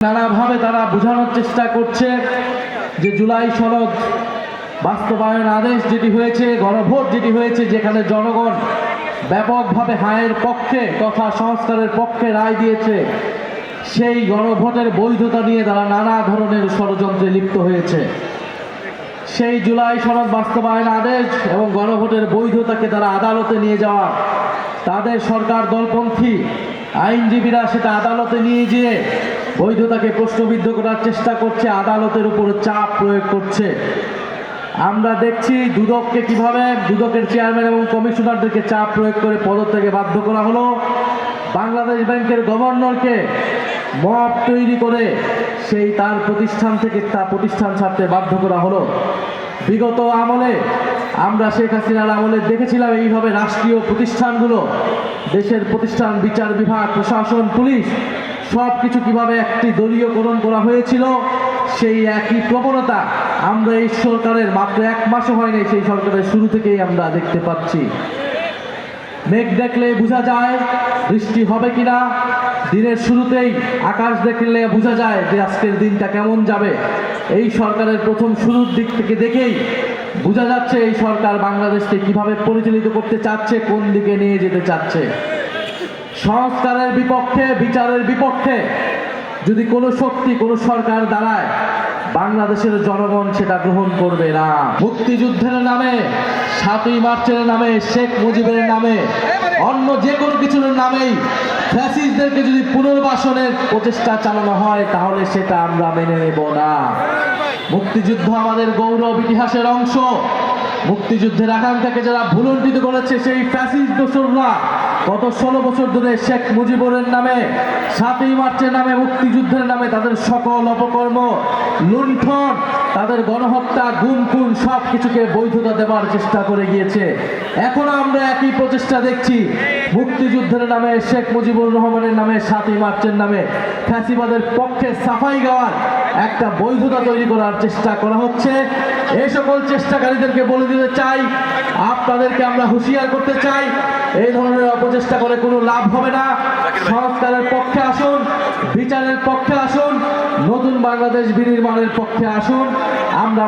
নানাভাবে তারা বোঝানোর চেষ্টা করছে যে জুলাই সনদ বাস্তবায়ন আদেশ যেটি হয়েছে, গণভোট যেটি হয়েছে, যেখানে জনগণ ব্যাপকভাবে হায়ের পক্ষে তথা সংস্কারের পক্ষে রায় দিয়েছে, সেই গণভোটের বৈধতা নিয়ে তারা নানা ধরনের ষড়যন্ত্রে লিপ্ত হয়েছে। সেই জুলাই সনদ বাস্তবায়ন আদেশ এবং গণভোটের বৈধতাকে তারা আদালতে নিয়ে যাওয়া, তাদের সরকার দলপন্থী আইনজীবীরা সেটা আদালতে নিয়ে গিয়ে বৈধতাকে প্রশ্নবিদ্ধ করার চেষ্টা করছে, আদালতের উপর চাপ প্রয়োগ করছে। আমরা দেখছি দুদককে কিভাবে, দুদকের চেয়ারম্যান এবং কমিশনারদেরকে চাপ প্রয়োগ করে পদত্যাগে বাধ্য করা হলো। বাংলাদেশ ব্যাংকের গভর্নরকে মব তৈরি করে সেই তার প্রতিষ্ঠান থেকে প্রতিষ্ঠান ছাড়তে বাধ্য করা হলো। বিগত আমলে আমরা শেখ হাসিনার আমলে দেখেছিলাম এইভাবে রাষ্ট্রীয় প্রতিষ্ঠানগুলো, দেশের প্রতিষ্ঠান, বিচার বিভাগ, প্রশাসন, পুলিশ সব কিছু কীভাবে একটি দলীয়করণ করা হয়েছিল। সেই একই প্রবণতা আমরা এই সরকারের মাত্র এক মাসও হয়নি, সেই সরকারের শুরু থেকেই আমরা দেখতে পাচ্ছি। মেঘ দেখলে বোঝা যায় বৃষ্টি হবে কিনা, দিনের শুরুতেই আকাশ দেখলে বোঝা যায় যে আজকের দিনটা কেমন যাবে। এই সরকারের প্রথম শুরুর দিক থেকে দেখেই বোঝা যাচ্ছে এই সরকার বাংলাদেশকে কিভাবে পরিচালিত করতে চাচ্ছে, কোন দিকে নিয়ে যেতে চাচ্ছে। সংস্কারের বিপক্ষে, বিচারের বিপক্ষে যদি কোনো শক্তি, কোনো সরকার দাঁড়ায়, বাংলাদেশের জনগণ সেটা গ্রহণ করবে না। মুক্তিযুদ্ধের নামে, ৭ই মার্চের নামে, শেখ মুজিবের নামে, অন্য যে কোনো কিছুর নামেই ফ্যাসিস্টদেরকে যদি পুনর্বাসনের প্রচেষ্টা চালানো হয়, তাহলে সেটা আমরা মেনে নেব না। মুক্তিযুদ্ধ আমাদের গৌরব ইতিহাসের অংশ। মুক্তিযুদ্ধের আকাঙ্ক্ষাকে যারা ভুলুণ্ঠিত করেছে, সেই ফ্যাসিস্ট দোসররা গত ১৬ বছর ধরে শেখ মুজিবের নামে, ৭ই মার্চের নামে, মুক্তিযুদ্ধের নামে তাদের সকল অপকর্ম, লুণ্ঠন, তাদের গণহত্যা, গুম খুন সব কিছুকে বৈধতা দেওয়ার চেষ্টা করে গিয়েছে। এখন আমরা একই প্রচেষ্টা দেখছি, মুক্তিযুদ্ধের নামে, শেখ মুজিবুর রহমানের নামে, ৭ই মার্চের নামে ফ্যাসিবাদের পক্ষে সাফাই গাওয়ার একটা বৈধতা তৈরি করার চেষ্টা করা হচ্ছে। এই সকল চেষ্টাকারীদেরকে বলে দিতে চাই, আপনাদেরকে আমরা হুঁশিয়ার করতে চাই, এই ধরনের অপচেষ্টা করে কোনো লাভ হবে না। সংস্কারের পক্ষে আসুন, বিচারের পক্ষে আসুন, নতুন বাংলাদেশ বিনির্মাণের পক্ষে আসুন। আমরা